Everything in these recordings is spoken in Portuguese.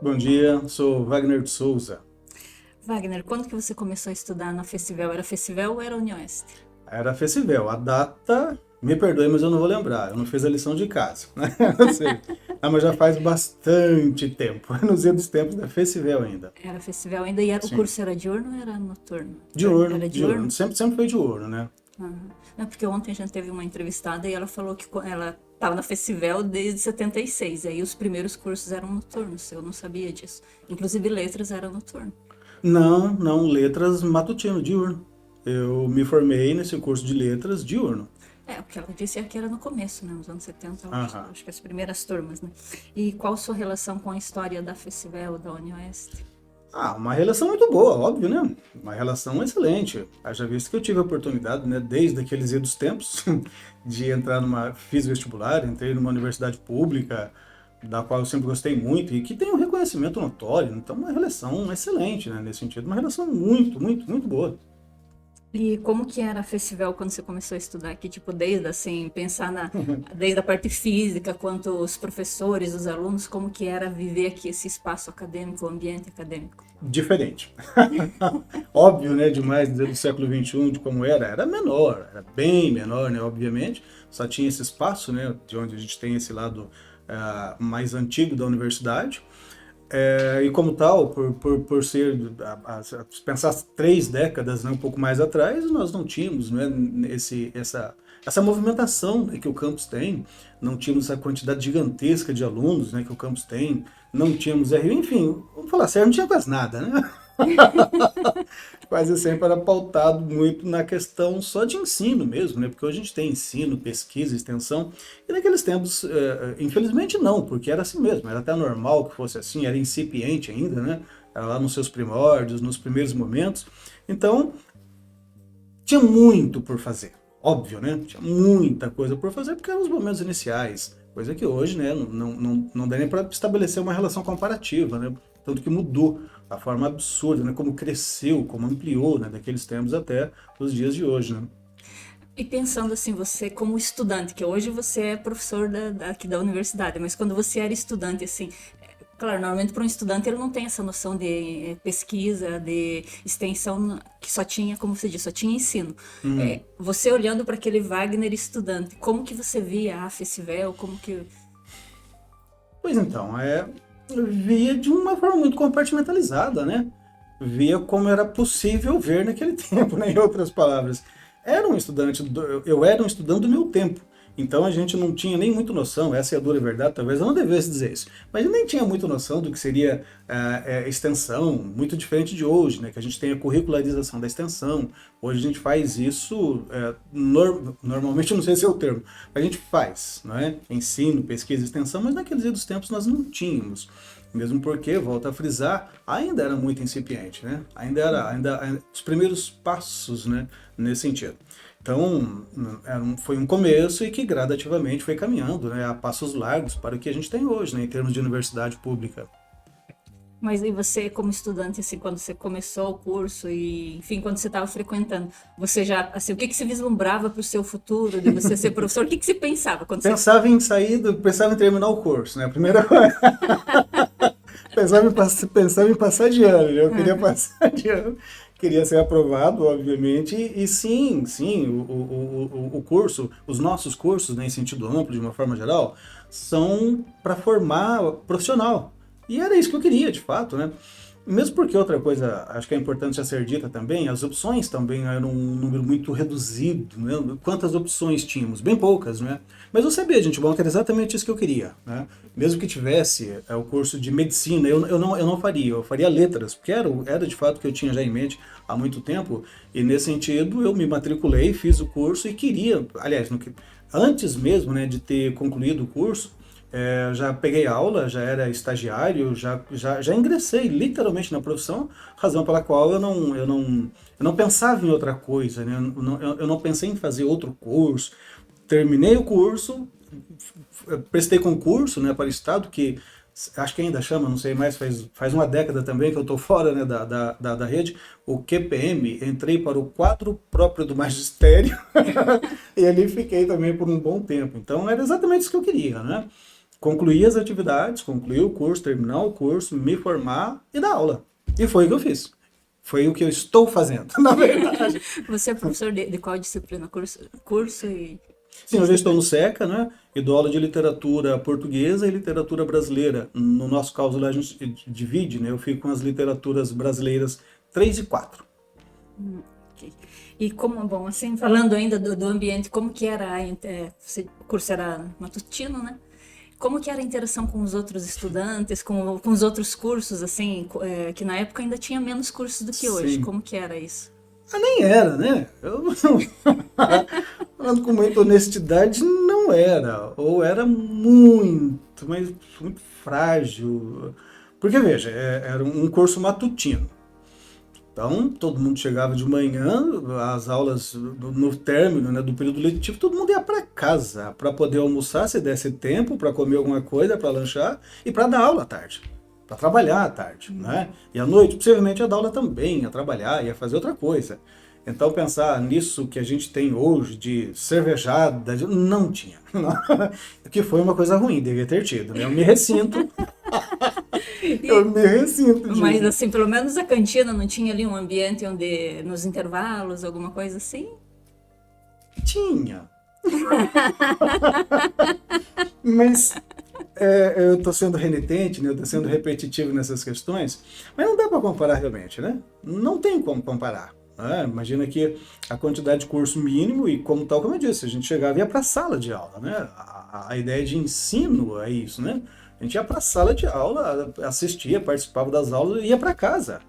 Bom dia, sou Wagner de Souza. Wagner, quando que você começou a estudar na Festival? Era Festival ou era Unioeste? Era Festival. A data, me perdoe, mas eu não vou lembrar. Eu não fiz a lição de casa, né? Eu sei. Ah, mas já faz bastante tempo. Nos dos tempos da Festival ainda. Era Festival ainda e o Sim. curso era diurno ou era noturno? Diurno, Era diurno. diurno? Sempre foi diurno, né? Aham. Não, porque ontem a gente teve uma entrevistada e ela falou que ela estava na Festival desde 76, aí os primeiros cursos eram noturnos, eu não sabia disso. Inclusive letras era noturno. Não, não, letras matutino, diurno. Eu me formei nesse curso de letras diurno. É, o que ela disse é que era no começo, né? Nos anos 70, eu Aham. acho que as primeiras turmas, né? E qual a sua relação com a história da Festival, da Unioeste? Ah, uma relação muito boa, óbvio, né? Uma relação excelente. Haja visto que eu tive a oportunidade, né, desde aqueles idos tempos, de entrar fiz vestibular, entrei numa universidade pública, da qual eu sempre gostei muito e que tem um reconhecimento notório. Então, uma relação excelente, né, nesse sentido. Uma relação muito, muito, muito boa. E como que era a Festival quando você começou a estudar aqui? Tipo, desde assim, pensar desde a parte física, quanto os professores, os alunos, como que era viver aqui esse espaço acadêmico, o ambiente acadêmico? Diferente. Óbvio, né, demais do século XXI, de como era. Era menor, era bem menor, né, obviamente. Só tinha esse espaço, né, de onde a gente tem esse lado mais antigo da universidade. E como tal, por ser, pensar 3 décadas, né, um pouco mais atrás, nós não tínhamos, né, essa movimentação, né, que o campus tem, não tínhamos a quantidade gigantesca de alunos, né, que o campus tem, não tínhamos RU, enfim, vamos falar sério, não tinha quase nada, né? Quase sempre era pautado muito na questão só de ensino mesmo, né? Porque hoje a gente tem ensino, pesquisa, extensão, e naqueles tempos, infelizmente não, porque era assim mesmo, era até normal que fosse assim, era incipiente ainda, né? Era lá nos seus primórdios, nos primeiros momentos. Então, tinha muito por fazer, óbvio, né? Tinha muita coisa por fazer, porque eram os momentos iniciais, coisa que hoje, né, não dá nem para estabelecer uma relação comparativa, né? Tanto que mudou a forma absurda, né? Como cresceu, como ampliou, né? Daqueles tempos até os dias de hoje, né? E pensando assim, você como estudante, que hoje você é professor aqui da universidade, mas quando você era estudante, assim, claro, normalmente para um estudante ele não tem essa noção de pesquisa, de extensão, que só tinha, como você disse, só tinha ensino. Hum. Você olhando para aquele Wagner estudante, como que você via a Festival, como que... Pois então, via de uma forma muito compartimentalizada, né? Via como era possível ver naquele tempo, né? Em outras palavras. Eu era um estudante do meu tempo. Então a gente não tinha nem muito noção, essa é a dura verdade, talvez eu não devesse dizer isso, mas eu nem tinha muita noção do que seria extensão, muito diferente de hoje, né? Que a gente tem a curricularização da extensão. Hoje a gente faz isso, normalmente, eu não sei se é o termo, mas a gente faz, não é? Ensino, pesquisa, extensão, mas naqueles dos tempos nós não tínhamos. Mesmo porque, volto a frisar, ainda era muito incipiente, né? Ainda os primeiros passos, né, nesse sentido. Então, foi um começo e que gradativamente foi caminhando, né, a passos largos para o que a gente tem hoje, né, em termos de universidade pública. Mas e você, como estudante, assim, quando você começou o curso e, enfim, quando você estava frequentando, você já, assim, o que que você vislumbrava para o seu futuro, de você ser professor? O que que você pensava quando você... Pensava em terminar o curso, né? A primeira coisa, pensava em passar de ano, né? Eu queria passar de ano, queria ser aprovado, obviamente, e sim, sim, o curso, os nossos cursos, né, em sentido amplo, de uma forma geral, são para formar profissional. E era isso que eu queria, de fato, né? Mesmo porque outra coisa, acho que é importante a ser dita também, as opções também eram um número muito reduzido, né? Quantas opções tínhamos? Bem poucas, né? Mas eu sabia, gente, bom, que era exatamente isso que eu queria, né? Mesmo que tivesse o curso de medicina, eu não faria, eu faria letras, porque era de fato o que eu tinha já em mente há muito tempo, e nesse sentido eu me matriculei, fiz o curso e queria, aliás, antes mesmo, né, de ter concluído o curso, já peguei aula, já era estagiário, já ingressei literalmente na profissão, razão pela qual eu não pensava em outra coisa, né? Eu não pensei em fazer outro curso. Terminei o curso, prestei concurso, né, para o Estado, que acho que ainda chama, não sei mais, faz uma década também que eu estou fora, né, da rede, o QPM, entrei para o quadro próprio do magistério e ali fiquei também por um bom tempo. Então era exatamente isso que eu queria, né? concluir as atividades, concluir o curso, terminar o curso, me formar e dar aula. E foi o que eu fiz. Foi o que eu estou fazendo, na verdade. Você é professor de qual disciplina? Curso e... Sim, eu já estou no SECA, né? E dou aula de literatura portuguesa e literatura brasileira. No nosso caso lá a gente divide, né? Eu fico com as literaturas brasileiras 3 e 4. Ok. E como, bom, assim, falando ainda do ambiente, como que era, o curso era matutino, né? Como que era a interação com os outros estudantes, com os outros cursos, assim, que na época ainda tinha menos cursos do que hoje. Sim. Como que era isso? Ah, nem era, né? Falando com muita honestidade, não era. Ou era muito, mas muito frágil. Porque, veja, era um curso matutino. Então, todo mundo chegava de manhã, as aulas no término, né, do período letivo, todo mundo ia para casa para poder almoçar, se desse tempo, para comer alguma coisa, para lanchar e para dar aula à tarde, para trabalhar à tarde, né? E à noite, possivelmente, ia dar aula também, ia trabalhar, ia fazer outra coisa. Então, pensar nisso que a gente tem hoje de cervejada, não tinha. Que foi uma coisa ruim, devia ter tido, né? Eu me ressinto. Eu me ressinto disso. Mas, assim, pelo menos a cantina não tinha ali um ambiente onde, nos intervalos, alguma coisa assim? Tinha. Mas eu tô sendo renitente, né? Eu tô sendo repetitivo nessas questões, mas não dá para comparar realmente, né? Não tem como comparar. Imagina que a quantidade de curso mínimo e como tal, como eu disse, a gente chegava e ia para a sala de aula, né? A ideia de ensino é isso, né? A gente ia para a sala de aula, assistia, participava das aulas e ia para casa.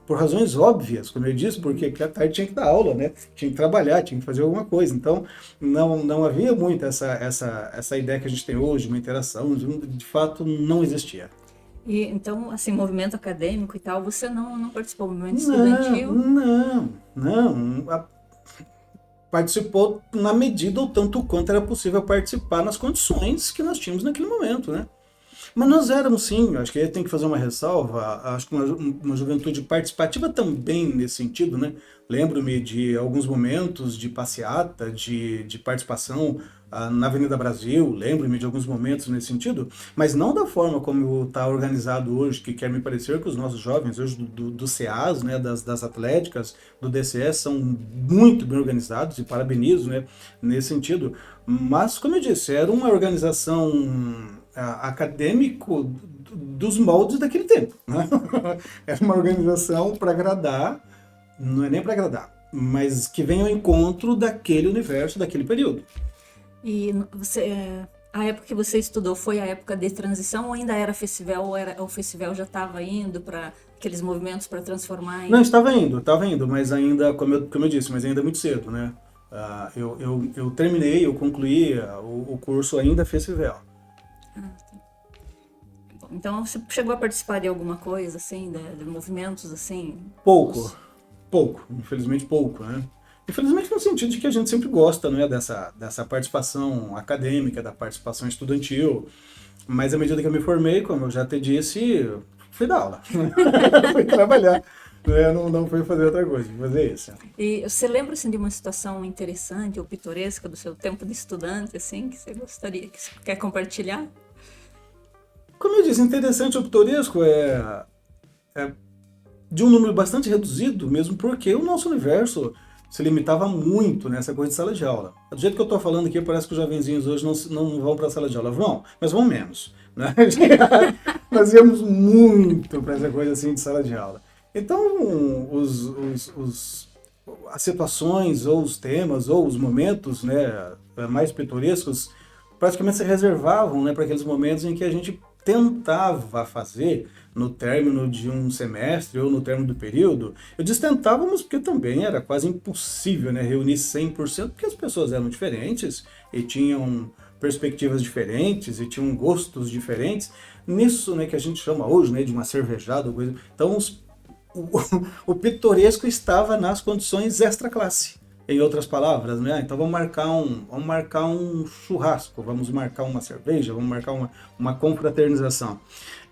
Por razões óbvias, como eu disse, porque à tarde tinha que dar aula, né? Tinha que trabalhar, tinha que fazer alguma coisa. Então, não havia muito essa ideia que a gente tem hoje, uma interação, de fato, não existia. E, então, assim, movimento acadêmico e tal, você não participou do movimento estudantil? Não. Participou na medida ou tanto quanto era possível participar nas condições que nós tínhamos naquele momento, né? Mas nós éramos, sim, acho que aí tem que fazer uma ressalva, acho que uma juventude participativa também nesse sentido, né? Lembro-me de alguns momentos de passeata, de participação na Avenida Brasil, lembro-me de alguns momentos nesse sentido, mas não da forma como está organizado hoje, que quer me parecer que os nossos jovens hoje do CEAS, né, das atléticas, do DCS, são muito bem organizados e parabenizo, né, nesse sentido. Mas, como eu disse, era uma organização acadêmico dos moldes daquele tempo, né? Era uma organização para agradar, não é nem para agradar, mas que vem ao encontro daquele universo, daquele período. E a época que você estudou foi a época de transição ou ainda era festival, ou o festival já estava indo para aqueles movimentos para transformar em... Não, estava indo, mas ainda, como eu disse, mas ainda muito cedo, né? Eu terminei, eu concluí o curso ainda festival. Então você chegou a participar de alguma coisa, assim, de movimentos, assim? Pouco, infelizmente pouco, né? Infelizmente no sentido de que a gente sempre gosta, né, dessa participação acadêmica, da participação estudantil, mas à medida que eu me formei, como eu já te disse, fui dar aula, fui trabalhar, né? Não fui fazer outra coisa, fui fazer isso. E você lembra, assim, de uma situação interessante ou pitoresca do seu tempo de estudante, assim, que você gostaria, que você quer compartilhar? Como eu disse, interessante ou pitoresco é de um número bastante reduzido, mesmo porque o nosso universo se limitava muito nessa coisa de sala de aula. Do jeito que eu estou falando aqui, parece que os jovenzinhos hoje não vão para a sala de aula. Vão, mas vão menos, né? Nós íamos muito para essa coisa assim de sala de aula. Então, as situações, ou os temas, ou os momentos, né, mais pitorescos, praticamente se reservavam, né, para aqueles momentos em que a gente tentava fazer no término de um semestre ou no término do período. Eu disse tentávamos porque também era quase impossível, né, reunir 100%, porque as pessoas eram diferentes e tinham perspectivas diferentes e tinham gostos diferentes. Nisso, né, que a gente chama hoje, né, de uma cervejada, coisa. Então o pitoresco estava nas condições extra classe. Em outras palavras, né? Então vamos marcar um churrasco, vamos marcar uma cerveja, vamos marcar uma confraternização.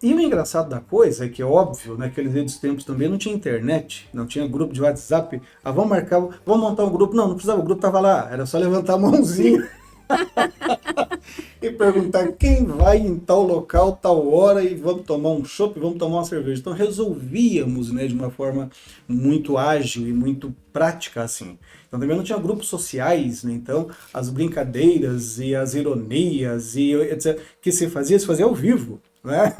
E o engraçado da coisa é que, óbvio, naqueles tempos também não tinha internet, não tinha grupo de WhatsApp. Vamos montar um grupo. Não precisava, o grupo estava lá, era só levantar a mãozinha E perguntar quem vai em tal local, tal hora, e vamos tomar um chopp, vamos tomar uma cerveja. Então resolvíamos, né, de uma forma muito ágil e muito prática, assim. Então também não tinha grupos sociais, né? Então as brincadeiras e as ironias e etc, que se fazia ao vivo, né?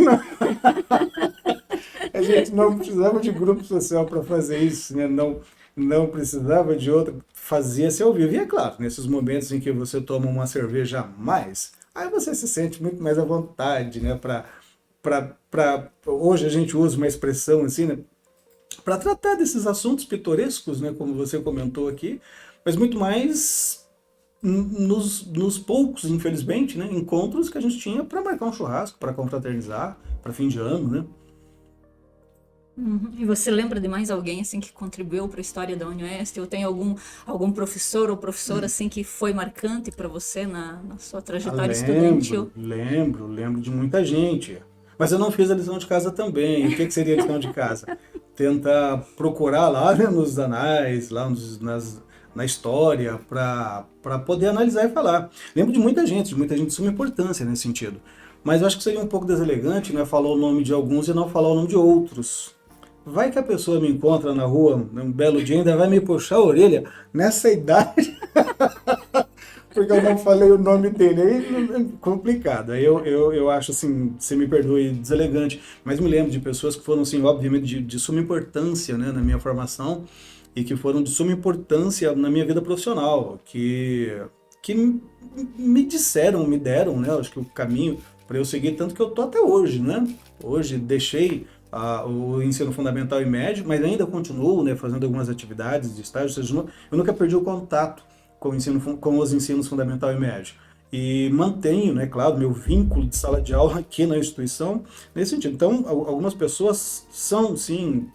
A gente não precisava de grupo social para fazer isso, né? Não precisava de outro, fazia-se ao vivo. E é claro, nesses momentos em que você toma uma cerveja a mais, aí você se sente muito mais à vontade, né? Hoje a gente usa uma expressão assim, né? Para tratar desses assuntos pitorescos, né? Como você comentou aqui, mas muito mais nos poucos, infelizmente, né? Encontros que a gente tinha para marcar um churrasco, para confraternizar, para fim de ano, né? Uhum. E você lembra de mais alguém assim que contribuiu para a história da Unioeste? Ou tem algum professor ou professora assim que foi marcante para você na sua Ah, trajetória estudantil? lembro de muita gente. Mas eu não fiz a lição de casa também. O que que seria a lição de casa? Tentar procurar lá, né, nos anais, lá na história, para poder analisar e falar. Lembro de muita gente de suma importância nesse sentido. Mas eu acho que seria um pouco deselegante, né, falar o nome de alguns e não falar o nome de outros. Vai que a pessoa me encontra na rua um belo dia e ainda vai me puxar a orelha nessa idade, porque eu não falei o nome dele. Aí é complicado. Aí eu acho assim, você me perdoe, deselegante, mas me lembro de pessoas que foram, assim, obviamente, de suma importância, né, na minha formação e que foram de suma importância na minha vida profissional, que me disseram, me deram, né, acho que o caminho para eu seguir, tanto que eu tô até hoje, né? Hoje deixei o ensino fundamental e médio, mas ainda continuo, né, fazendo algumas atividades de estágio, ou seja, eu nunca perdi o contato com, com os ensinos fundamental e médio. E mantenho, né, claro, meu vínculo de sala de aula aqui na instituição nesse sentido. Então, algumas pessoas são, sim,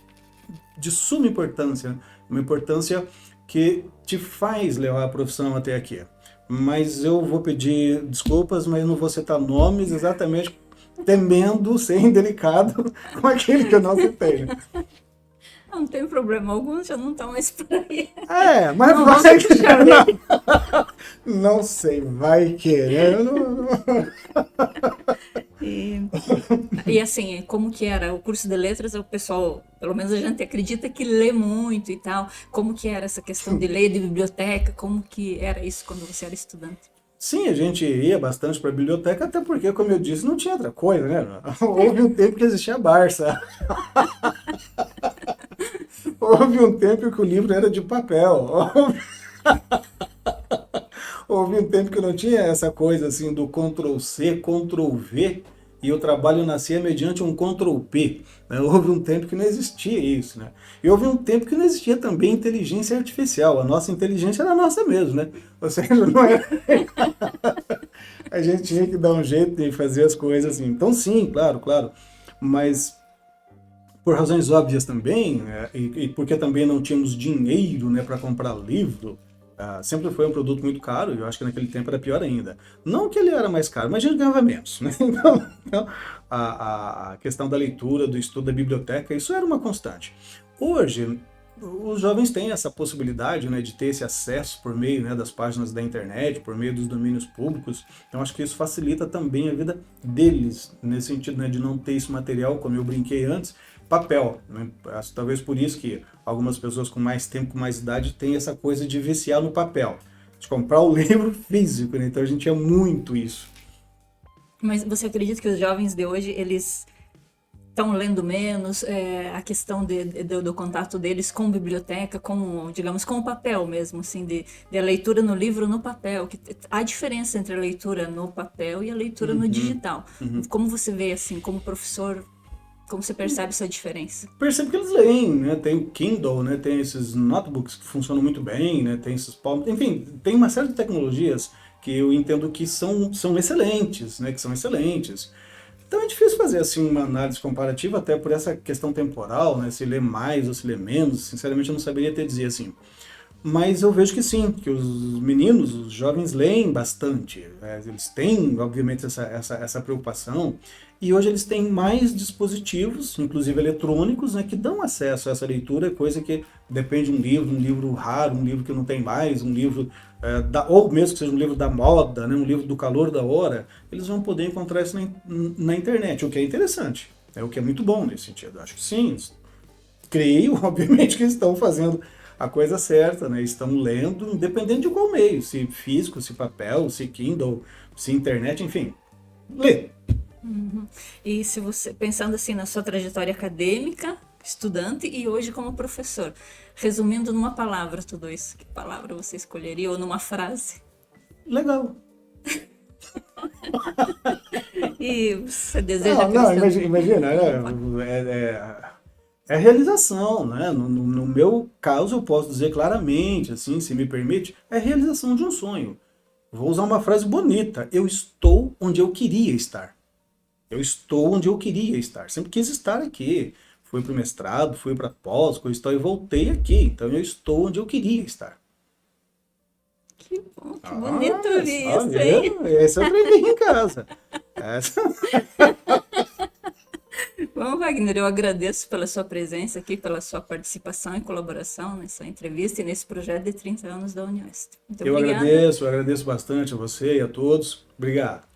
de suma importância, né? Uma importância que te faz levar a profissão até aqui. Mas eu vou pedir desculpas, mas não vou citar nomes exatamente temendo ser indelicado com aquele que eu não citei, né? Não tem problema, alguns já não estão mais por aí. É, mas Não vai vamos que puxar já ele. não sei, vai querer. Eu E, e assim, como que era o curso de letras? O pessoal, pelo menos a gente acredita que lê muito e tal. Como que era essa questão de ler, de biblioteca? Como que era isso quando você era estudante? Sim, a gente ia bastante para a biblioteca, até porque, como eu disse, não tinha outra coisa, né? Houve um tempo que existia a Barça. Houve um tempo que o livro era de papel. Houve um tempo que não tinha essa coisa assim do Ctrl C, Ctrl V, e o trabalho nascia mediante um Ctrl P, né? Houve um tempo que não existia isso, né? E houve um tempo que não existia também inteligência artificial. A nossa inteligência era a nossa mesmo, né? Ou seja, não era... A gente tinha que dar um jeito de fazer as coisas assim. Então sim, claro, claro. Mas por razões óbvias também, e porque também não tínhamos dinheiro, né, para comprar livro, sempre foi um produto muito caro, e eu acho que naquele tempo era pior ainda. Não que ele era mais caro, mas a gente ganhava menos, né? Então a questão da leitura, do estudo da biblioteca, isso era uma constante. Hoje, os jovens têm essa possibilidade, né, de ter esse acesso por meio, né, das páginas da internet, por meio dos domínios públicos. Então acho que isso facilita também a vida deles, nesse sentido, né, de não ter esse material, como eu brinquei antes, papel, né? Talvez por isso que algumas pessoas com mais tempo, com mais idade, têm essa coisa de viciar no papel, de comprar o livro físico, né? Então a gente tinha muito isso. Mas você acredita que os jovens de hoje, eles estão lendo menos? A questão do contato deles com biblioteca, com, digamos, com o papel mesmo, assim, de a leitura no livro no papel. Há diferença entre a leitura no papel e a leitura no digital. Como você vê, assim, como professor, como você percebe essa diferença? Percebo que eles leem, né? Tem o Kindle, né? Tem esses notebooks que funcionam muito bem, né? Tem esses enfim, tem uma série de tecnologias que eu entendo que são excelentes, né? Que são excelentes. Então é difícil fazer assim uma análise comparativa, até por essa questão temporal, né? Se lê mais ou se lê menos, sinceramente eu não saberia te dizer assim. Mas eu vejo que sim, que os meninos, os jovens leem bastante. Eles têm, obviamente, essa preocupação. E hoje eles têm mais dispositivos, inclusive eletrônicos, né, que dão acesso a essa leitura, coisa que depende de um livro raro, um livro que não tem mais, um livro, ou mesmo que seja um livro da moda, né, um livro do calor da hora, eles vão poder encontrar isso na internet, o que é interessante. O que é muito bom nesse sentido. Acho que sim, creio, obviamente, que estão fazendo a coisa certa, né? Estão lendo, independente de qual meio, se físico, se papel, se Kindle, se internet, enfim, lê. Uhum. E se você, pensando assim na sua trajetória acadêmica, estudante e hoje como professor, resumindo numa palavra tudo isso, que palavra você escolheria ou numa frase? Legal. E você deseja Não, acrescentar? imagina, é realização, né? No meu caso, eu posso dizer claramente, assim, se me permite, é realização de um sonho. Vou usar uma frase bonita. Eu estou onde eu queria estar. Eu estou onde eu queria estar. Sempre quis estar aqui. Fui para o mestrado, fui para pós, coisa e tal, e voltei aqui. Então eu estou onde eu queria estar. Que bom, que bonito ouvir Só isso, hein? viu? Esse eu aprendi em casa. Essa... Bom, Wagner, eu agradeço pela sua presença aqui, pela sua participação e colaboração nessa entrevista e nesse projeto de 30 anos da Unioeste. Muito obrigada. Eu agradeço bastante a você e a todos. Obrigado.